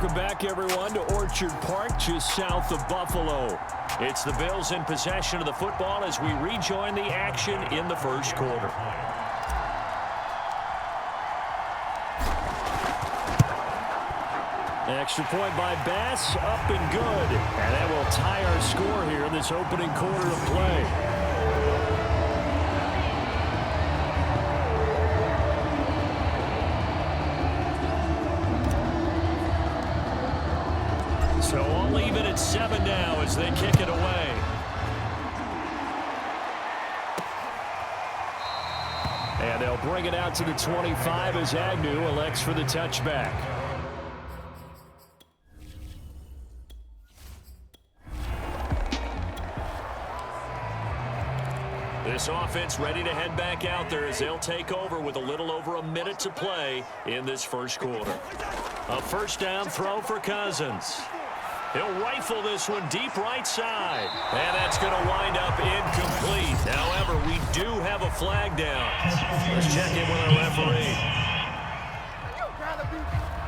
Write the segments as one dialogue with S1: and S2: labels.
S1: Welcome back, everyone, to Orchard Park, just south of Buffalo. It's the Bills in possession of the football as we rejoin the action in the first quarter. Extra point by Bass, up and good. And that will tie our score here in this opening quarter of play. So I'll leave it at 7 now as they kick it away. And they'll bring it out to the 25 as Agnew elects for the touchback. This offense ready to head back out there as they'll take over with a little over a minute to play in this first quarter. A first down throw for Cousins. He'll rifle this one deep right side. And that's going to wind up incomplete. However, we do have a flag down. Let's check in with our referee.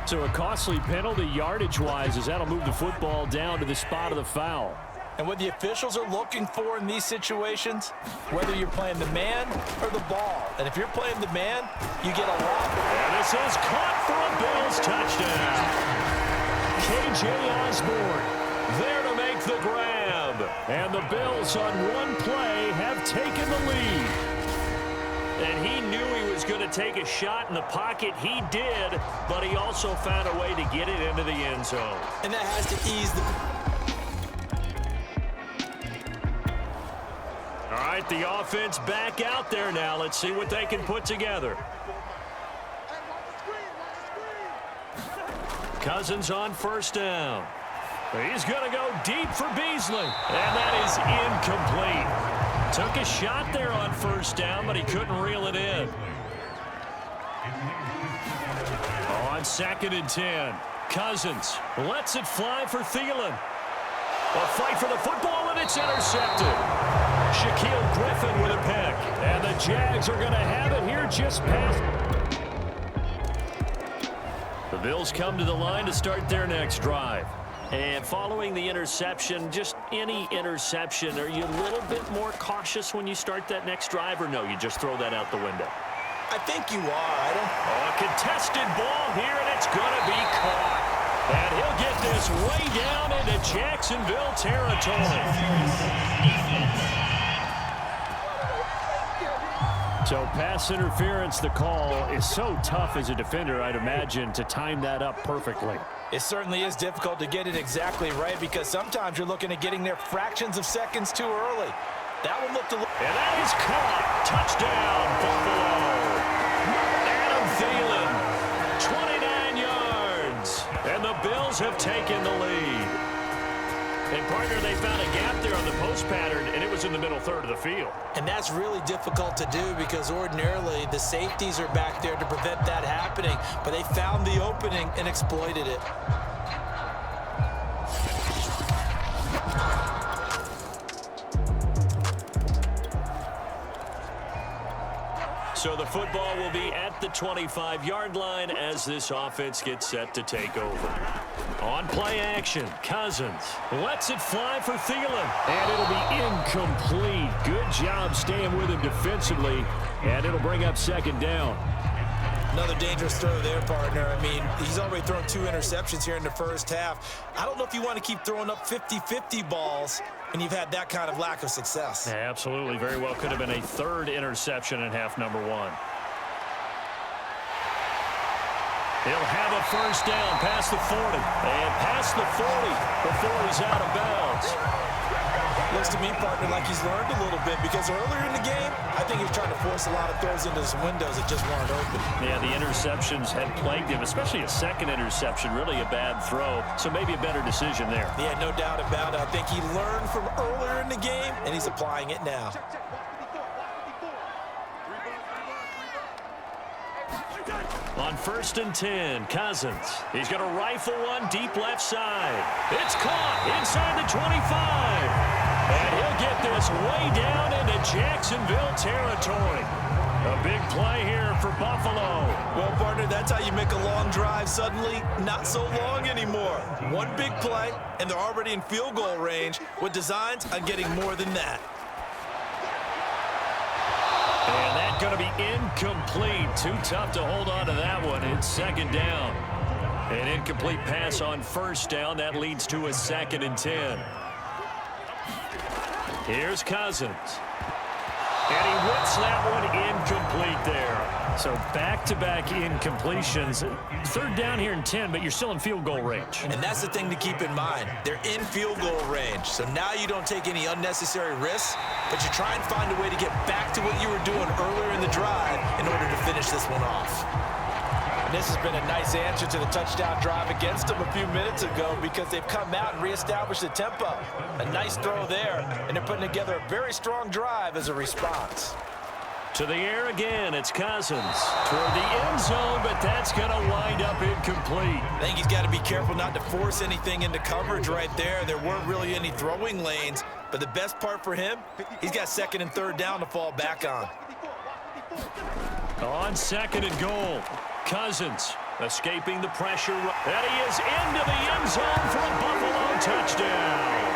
S1: So a costly penalty yardage-wise as that'll move the football down to the spot of the foul.
S2: And what the officials are looking for in these situations, whether you're playing the man or the ball. And if you're playing the man, you get a lot.
S1: And this is caught for a Bills touchdown. K.J. Osborne there to make the grab. And the Bills on one play have taken the lead. And he knew he was going to take a shot in the pocket. He did, but he also found a way to get it into the end zone.
S2: And that has to ease the...
S1: All right, the offense back out there now. Let's see what they can put together. Cousins on first down. He's going to go deep for Beasley. And that is incomplete. Took a shot there on first down, but he couldn't reel it in. On 2nd and 10. Cousins lets it fly for Thielen. A fight for the football, and it's intercepted. Shaquille Griffin with a pick. And the Jags are going to have it here just past. The Bills come to the line to start their next drive. And following the interception, just any interception, are you a little bit more cautious when you start that next drive, or no, you just throw that out the window?
S2: I think you are.
S1: A contested ball here, and it's going to be caught. And he'll get this way down into Jacksonville territory. So pass interference, the call is so tough as a defender, I'd imagine, to time that up perfectly.
S2: It certainly is difficult to get it exactly right because sometimes you're looking at getting there fractions of seconds too early. That one looked a little...
S1: And that is caught. Touchdown, Buffalo. Adam Thielen, 29 yards. And the Bills have taken the lead. And, partner, they found a gap there on the post pattern, and it was in the middle third of the field.
S2: And that's really difficult to do because ordinarily the safeties are back there to prevent that happening. But they found the opening and exploited it.
S1: So the football will be at the 25-yard line as this offense gets set to take over. On play action, Cousins lets it fly for Thielen. And it'll be incomplete. Good job staying with him defensively. And it'll bring up 2nd down.
S2: Another dangerous throw there, partner. I mean, he's already thrown 2 interceptions here in the first half. I don't know if you want to keep throwing up 50-50 balls when you've had that kind of lack of success.
S1: Yeah, absolutely. Very well could have been a 3rd interception in half number 1. He'll have a first down past the 40. And past the 40 before he's out of bounds.
S2: Looks to me, partner, like he's learned a little bit because earlier in the game, I think he was trying to force a lot of throws into some windows that just weren't open.
S1: Yeah, the interceptions had plagued him, especially a 2nd interception, really a bad throw. So maybe a better decision there.
S2: Yeah, no doubt about it. I think he learned from earlier in the game, and he's applying it now.
S1: On 1st and 10, Cousins. He's going to rifle one deep left side. It's caught inside the 25. And he'll get this way down into Jacksonville territory. A big play here for Buffalo.
S2: Well, partner, that's how you make a long drive suddenly not so long anymore. One big play, and they're already in field goal range with designs on getting more than that.
S1: And that's going to be incomplete. Too tough to hold on to that one. It's second down. An incomplete pass on first down. That leads to a 2nd and 10. Here's Cousins. And he whips that one incomplete there. So back-to-back incompletions. Third down here in 10, but you're still in field goal range.
S2: And that's the thing to keep in mind. They're in field goal range. So now you don't take any unnecessary risks, but you try and find a way to get back to what you were doing earlier in the drive in order to finish this one off. And this has been a nice answer to the touchdown drive against them a few minutes ago because they've come out and reestablished the tempo. A nice throw there, and they're putting together a very strong drive as a response.
S1: To the air again, it's Cousins. Toward the end zone, but that's going to wind up incomplete.
S2: I think he's got to be careful not to force anything into coverage right there. There weren't really any throwing lanes, but the best part for him, he's got 2nd and 3rd down to fall back on.
S1: On 2nd and goal, Cousins escaping the pressure. And he is into the end zone for a Buffalo touchdown.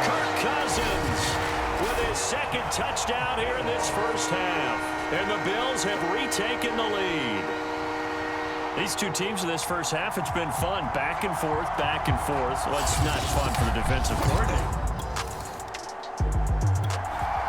S1: Kirk Cousins with his 2nd touchdown here in this first half. And the Bills have retaken the lead. These two teams in this first half, it's been fun. Back and forth, back and forth. Well, it's not fun for the defensive coordinator.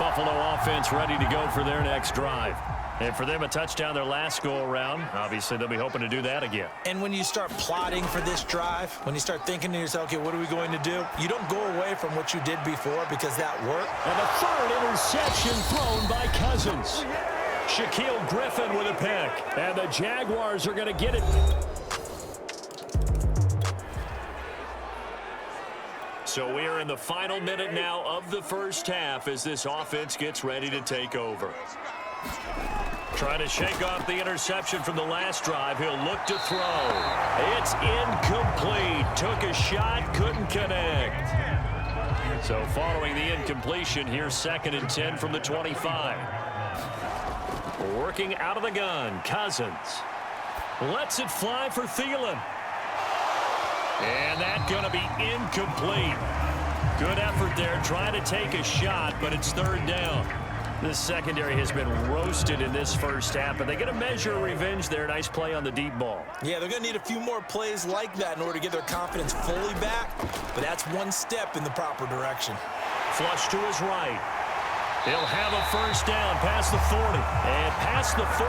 S1: Buffalo offense ready to go for their next drive. And for them, a touchdown their last go-around. Obviously, they'll be hoping to do that again.
S2: And when you start plotting for this drive, when you start thinking to yourself, okay, what are we going to do? You don't go away from what you did before because that worked.
S1: And the 3rd interception thrown by Cousins. Shaquille Griffin with a pick. And the Jaguars are going to get it. So we are in the final minute now of the first half as this offense gets ready to take over. Trying to shake off the interception from the last drive. He'll look to throw. It's incomplete. Took a shot, couldn't connect. So following the incompletion, here's 2nd and 10 from the 25. Working out of the gun, Cousins. Lets it fly for Thielen. And that's going to be incomplete. Good effort there, trying to take a shot, but it's 3rd down. The secondary has been roasted in this first half, but they get a measure of revenge there. Nice play on the deep ball.
S2: Yeah, they're going to need a few more plays like that in order to get their confidence fully back, but that's one step in the proper direction.
S1: Flush to his right. He'll have a first down past the 40. And past the 40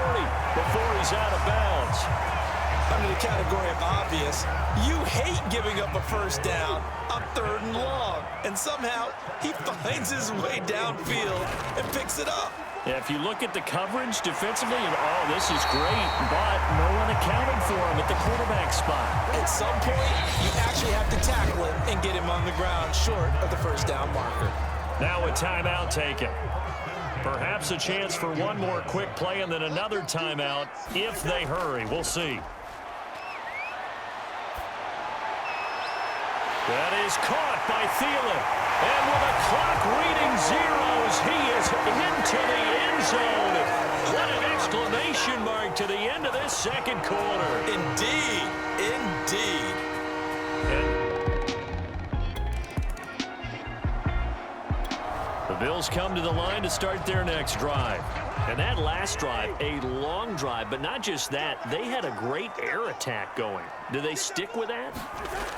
S1: before he's out of bounds.
S2: Under the category of obvious, you hate giving up a first down on 3rd and long. And somehow, he finds his way downfield and picks it up.
S1: Yeah, if you look at the coverage defensively, oh, this is great, but no one accounted for him at the quarterback spot.
S2: At some point, you actually have to tackle him and get him on the ground short of the first down marker.
S1: Now a timeout taken. Perhaps a chance for one more quick play and then another timeout if they hurry. We'll see. That is caught by Thielen. And with a clock reading zeros, he is into the end zone. What an exclamation mark to the end of this second quarter.
S2: Indeed. Indeed.
S1: The Bills come to the line to start their next drive. And that last drive, a long drive, but not just that, they had a great air attack going. Do they stick with that?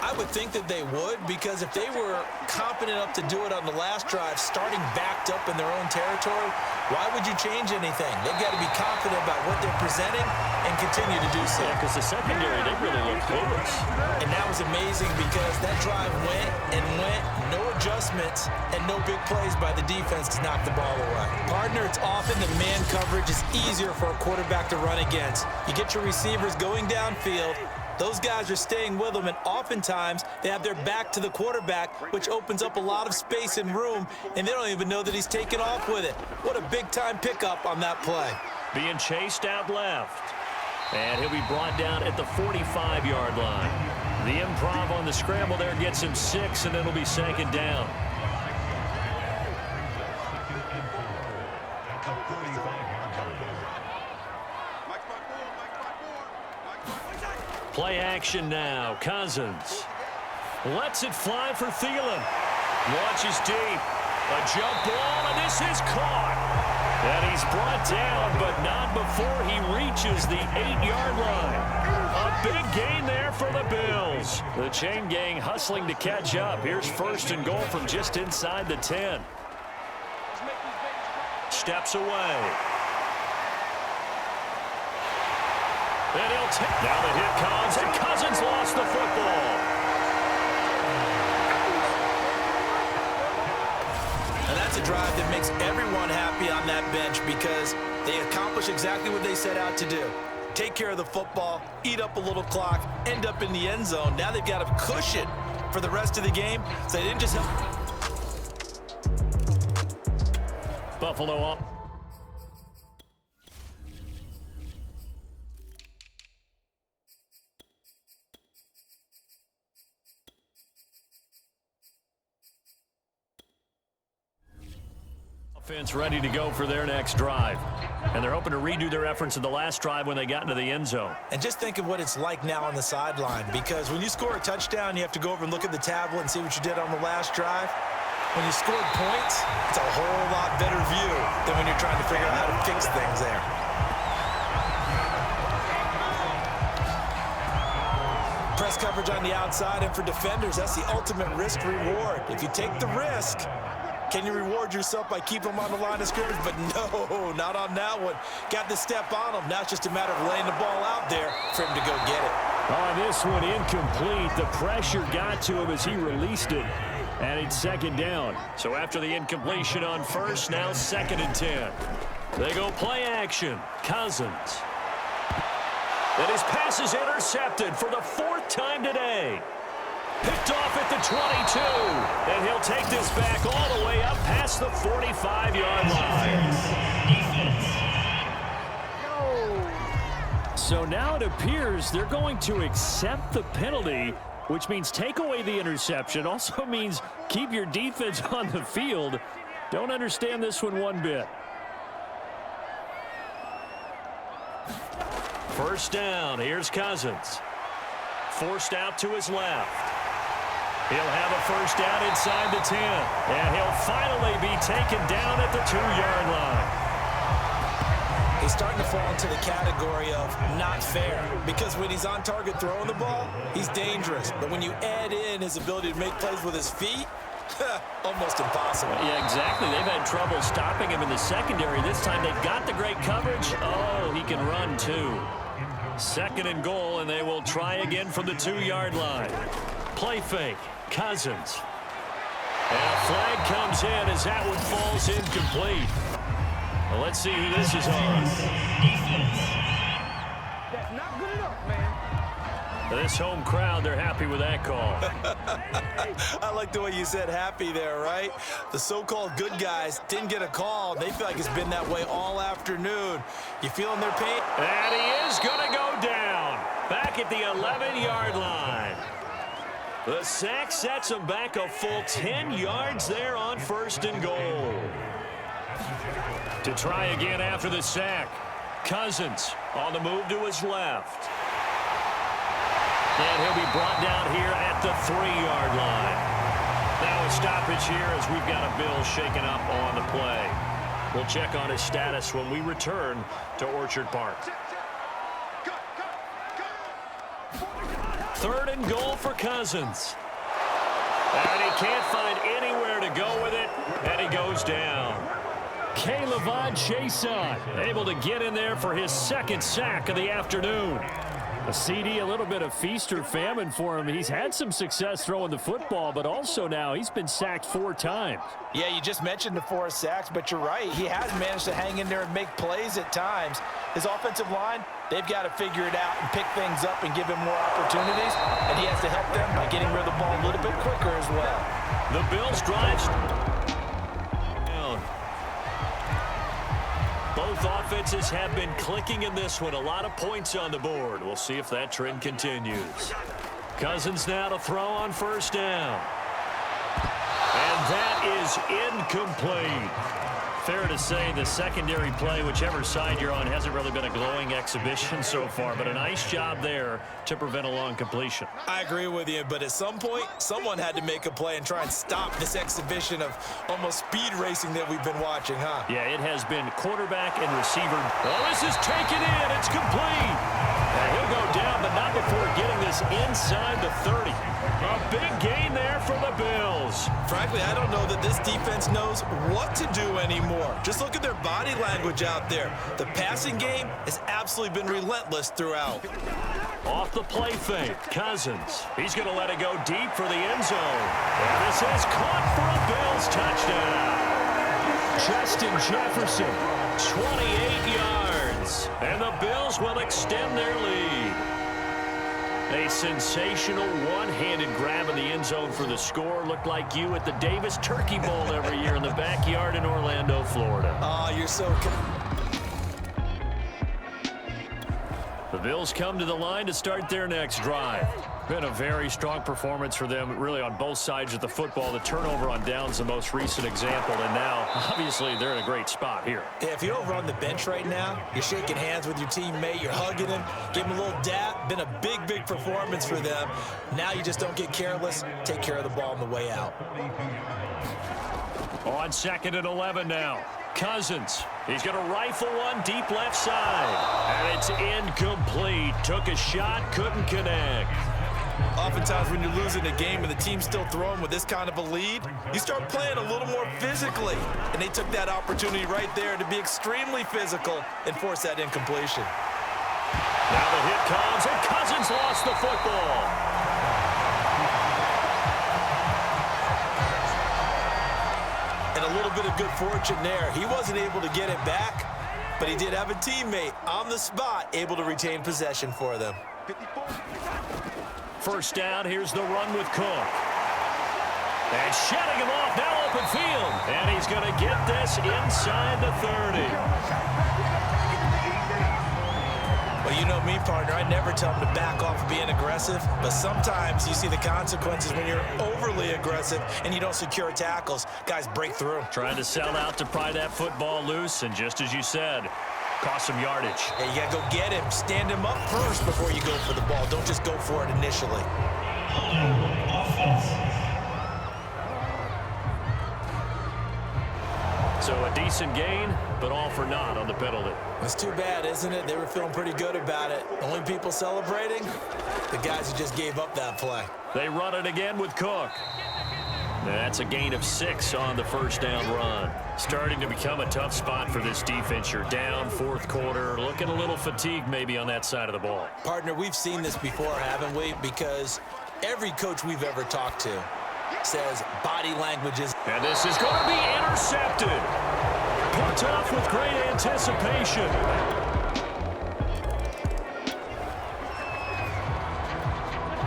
S2: I would think that they would, because if they were confident enough to do it on the last drive, starting backed up in their own territory, why would you change anything? They've got to be confident about what they're presenting and continue to do so.
S1: Yeah, because the secondary, they really looked clueless.
S2: And that was amazing because that drive went and went, no adjustments, and no big plays by the defense to knock the ball away. Partner, it's often that man coverage is easier for a quarterback to run against. You get your receivers going downfield, those guys are staying with them, and oftentimes they have their back to the quarterback, which opens up a lot of space and room, and they don't even know that he's taken off with it. What a big-time pickup on that play.
S1: Being chased out left. And he'll be brought down at the 45-yard line. The improv on the scramble there gets him 6, and it'll be 2nd down. Play action now. Cousins lets it fly for Thielen. Launches deep. A jump ball, and this is caught. And he's brought down, but not before he reaches the 8-yard line. A big gain there for the Bills. The chain gang hustling to catch up. Here's first and goal from just inside the 10. Steps away. And he'll take. Now the hit comes, and Cousins lost the football.
S2: And that's a drive that makes everyone happy on that bench because they accomplish exactly what they set out to do. Take care of the football, eat up a little clock, end up in the end zone. Now they've got a cushion for the rest of the game, so they didn't just help.
S1: Buffalo up. Offense ready to go for their next drive. And they're hoping to redo their efforts in the last drive when they got into the end zone.
S2: And just think of what it's like now on the sideline, because when you score a touchdown, you have to go over and look at the tablet and see what you did on the last drive. When you scored points, it's a whole lot better view than when you're trying to figure out how to fix things there. Press coverage on the outside, and for defenders, that's the ultimate risk-reward. If you take the risk, can you reward yourself by keeping them on the line of scrimmage? But no, not on that one. Got the step on him. Now it's just a matter of laying the ball out there for him to go get it.
S1: On this one, incomplete. The pressure got to him as he released it. And it's second down. So after the incompletion on first, now 2nd and 10. They go play action. Cousins. And his pass is intercepted for the 4th time today. Picked off at the 22. And he'll take this back all the way up past the 45-yard line. So now it appears they're going to accept the penalty, which means take away the interception. Also means keep your defense on the field. Don't understand this one bit. First down. Here's Cousins. Forced out to his left. He'll have a first down inside the 10. And he'll finally be taken down at the 2-yard line.
S2: He's starting to fall into the category of not fair, because when he's on target throwing the ball, he's dangerous. But when you add in his ability to make plays with his feet, almost impossible.
S1: Yeah, exactly. They've had trouble stopping him in the secondary. This time they've got the great coverage. Oh, he can run too. 2nd and goal, and they will try again from the 2-yard line. Play fake. Cousins. And a flag comes in as that one falls incomplete. Well, let's see who this is on.
S3: That's not good enough, man.
S1: This home crowd, they're happy with that call.
S2: I like the way you said happy there, right? The so-called good guys didn't get a call. They feel like it's been that way all afternoon. You feeling their pain?
S1: And he is going to go down. Back at the 11-yard line. The sack sets him back a full 10 yards there on 1st and goal. To try again after the sack. Cousins on the move to his left. And he'll be brought down here at the 3-yard line. Now a stoppage here as we've got a Bill shaken up on the play. We'll check on his status when we return to Orchard Park. 3rd and goal for Cousins. And he can't find anywhere to go with it, and he goes down. K'Lavon Chaisson able to get in there for his 2nd sack of the afternoon. A CD, a little bit of feast or famine for him. He's had some success throwing the football, but also now he's been sacked 4 times.
S2: Yeah, you just mentioned the 4 sacks, but you're right. He has managed to hang in there and make plays at times. His offensive line, they've got to figure it out and pick things up and give him more opportunities, and he has to help them by getting rid of the ball a little bit quicker as well.
S1: The Bills drive down. Both offenses have been clicking in this one. A lot of points on the board. We'll see if that trend continues. Cousins now to throw on 1st down. And that is incomplete. Fair to say the secondary play, whichever side you're on, hasn't really been a glowing exhibition so far, but a nice job there to prevent a long completion.
S2: I agree with you, but at some point, someone had to make a play and try and stop this exhibition of almost speed racing that we've been watching, huh?
S1: Yeah, it has been quarterback and receiver. Oh, this is taken in. It's complete. And he'll go down, but not before getting this inside the 30. A big gain there for the Bills.
S2: Frankly, I don't know that this defense knows what to do anymore. Just look at their body language out there. The passing game has absolutely been relentless throughout.
S1: Off the play fake, Cousins. He's going to let it go deep for the end zone. And this is caught for a Bills touchdown. Justin Jefferson, 28 yards. And the Bills will extend their lead. A sensational one-handed grab in the end zone for the score. Looked like you at the Davis Turkey Bowl every year in the backyard in Orlando, Florida.
S2: Oh, you're so...
S1: The Bills come to the line to start their next drive. Been a very strong performance for them, really, on both sides of the football. The turnover on downs, the most recent example, and now, obviously, they're in a great spot here.
S2: Yeah, if you're over on the bench right now, you're shaking hands with your teammate, you're hugging him, give him a little dap. Been a big, big performance for them. Now you just don't get careless. Take care of the ball on the way out.
S1: On 2nd and 11 now. Cousins. He's going to rifle one deep left side. And it's incomplete. Took a shot, couldn't connect.
S2: Oftentimes when you're losing a game and the team's still throwing with this kind of a lead, you start playing a little more physically. And they took that opportunity right there to be extremely physical and force that incompletion.
S1: Now the hit comes, and Cousins lost the football.
S2: And a little bit of good fortune there. He wasn't able to get it back, but he did have a teammate on the spot able to retain possession for them.
S1: First down, here's the run with Cook. And shutting him off, now open field. And he's going to get this inside the 30.
S2: Well, you know me, partner. I never tell them to back off of being aggressive, but sometimes you see the consequences when you're overly aggressive and you don't secure tackles. Guys break through.
S1: Trying to sell out to pry that football loose, and just as you said, cost some yardage.
S2: Hey, you got to go get him. Stand him up first before you go for the ball. Don't just go for it initially.
S1: So a decent gain, but all for naught on the penalty.
S2: That's too bad, isn't it? They were feeling pretty good about it. Only people celebrating, the guys who just gave up that play.
S1: They run it again with Cook. That's a gain of 6 on the first down run. Starting to become a tough spot for this defense. You're down, 4th quarter, looking a little fatigued maybe on that side of the ball.
S2: Partner, we've seen this before, haven't we? Because every coach we've ever talked to says body language is...
S1: And this is going to be intercepted. Picked off with great anticipation.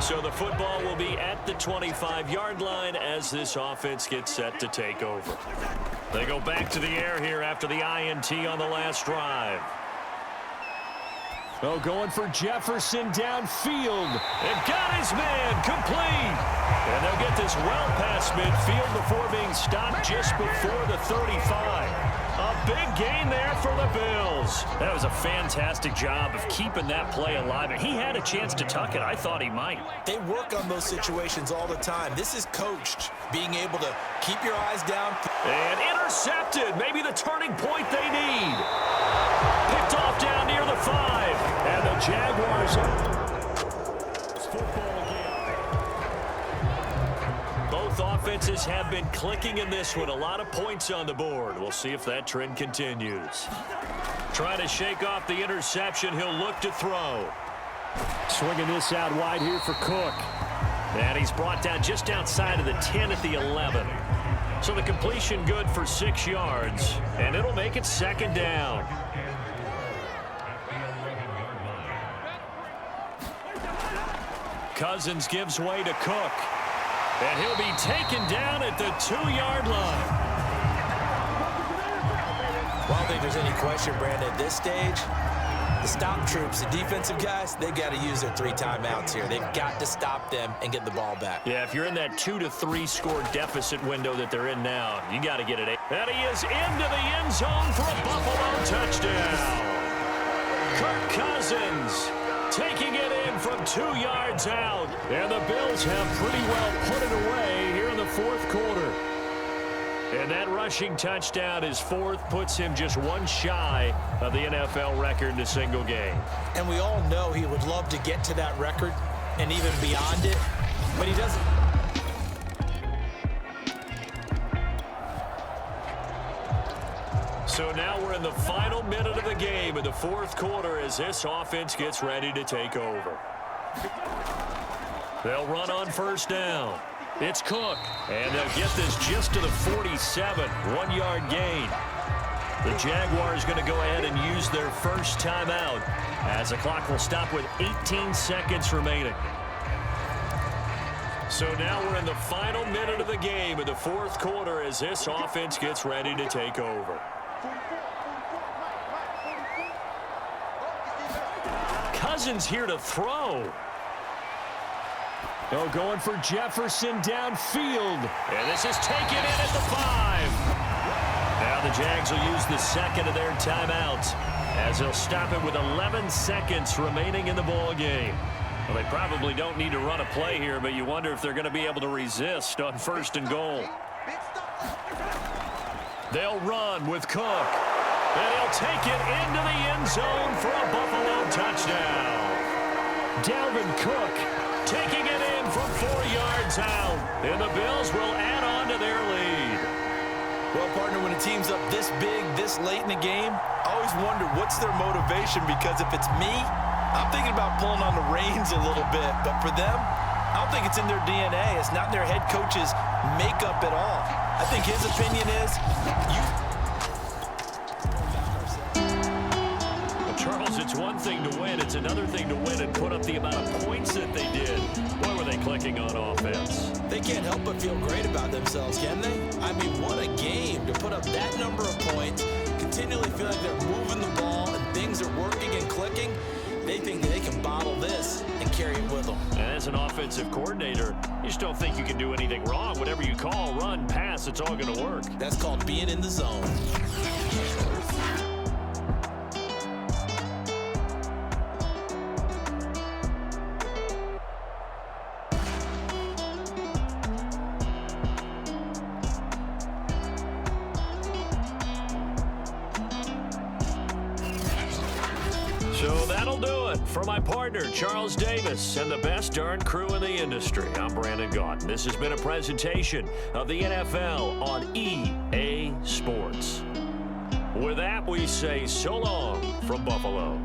S1: So the football will be at the 25-yard line as this offense gets set to take over. They go back to the air here after the INT on the last drive. Oh, going for Jefferson downfield. And got his man complete. And they'll get this well past midfield before being stopped just before the 35. A big gain there for the Bills. That was a fantastic job of keeping that play alive. And he had a chance to tuck it. I thought he might.
S2: They work on those situations all the time. This is coached, being able to keep your eyes down.
S1: And intercepted. Maybe the turning point they need. Picked off down near the 5. And the Jaguars football again. Both offenses have been clicking in this one. A lot of points on the board. We'll see if that trend continues. Trying to shake off the interception. He'll look to throw. Swinging this out wide here for Cook. And he's brought down just outside of the 10 at the 11. So the completion good for 6 yards. And it'll make it 2nd down. Cousins gives way to Cook. And he'll be taken down at the 2-yard line.
S2: Well, I don't think there's any question, Brandon, at this stage, The stop troops, the defensive guys, they got to use their 3 timeouts here. They've got to stop them and get the ball back.
S1: Yeah, if you're in that 2 to 3 score deficit window that they're in now, you got to get it. And he is into the end zone for a Buffalo touchdown. Kirk Cousins taking it in from 2 yards out. And the Bills have pretty well put it away here in the fourth quarter. And that rushing touchdown, his 4th, puts him just 1 shy of the NFL record in a single game.
S2: And we all know he would love to get to that record and even beyond it, but he doesn't.
S1: So now we're in the final minute of the game in the fourth quarter as this offense gets ready to take over. They'll run on first down. It's Cook, and they'll get this just to the 47, 1-yard gain. The Jaguars going to go ahead and use their first timeout as the clock will stop with 18 seconds remaining. So now we're in the final minute of the game in the fourth quarter as this offense gets ready to take over. Cousins here to throw. Oh, going for Jefferson downfield. And this is taken in at the 5. Now the Jags will use the second of their timeouts as they'll stop it with 11 seconds remaining in the ball game. Well, they probably don't need to run a play here, but you wonder if they're going to be able to resist on first and goal. They'll run with Cook. And he'll take it into the end zone for a Buffalo touchdown. Dalvin Cook taking it in from 4 yards out. And the Bills will add on to their lead.
S2: Well, partner, when a team's up this big, this late in the game, I always wonder what's their motivation, because if it's me, I'm thinking about pulling on the reins a little bit. But for them, I don't think it's in their DNA. It's not in their head coach's makeup at all. I think his opinion is,
S1: Charles, it's one thing to win. It's another thing to win and put up the amount of points that they did. Boy, were they clicking on offense.
S2: They can't help but feel great about themselves, can they? I mean, what a game to put up that number of points, continually feel like they're moving the ball and things are working and clicking. They think that they can bottle this and carry it with them.
S1: And as an offensive coordinator, you just don't think you can do anything wrong. Whatever you call, run, pass, it's all going to work.
S2: That's called being in the zone.
S1: So that'll do it for my partner, Charles Davis, and the best darn crew in the industry. I'm Brandon Gaunt. This has been a presentation of the NFL on EA Sports. With that, we say so long from Buffalo.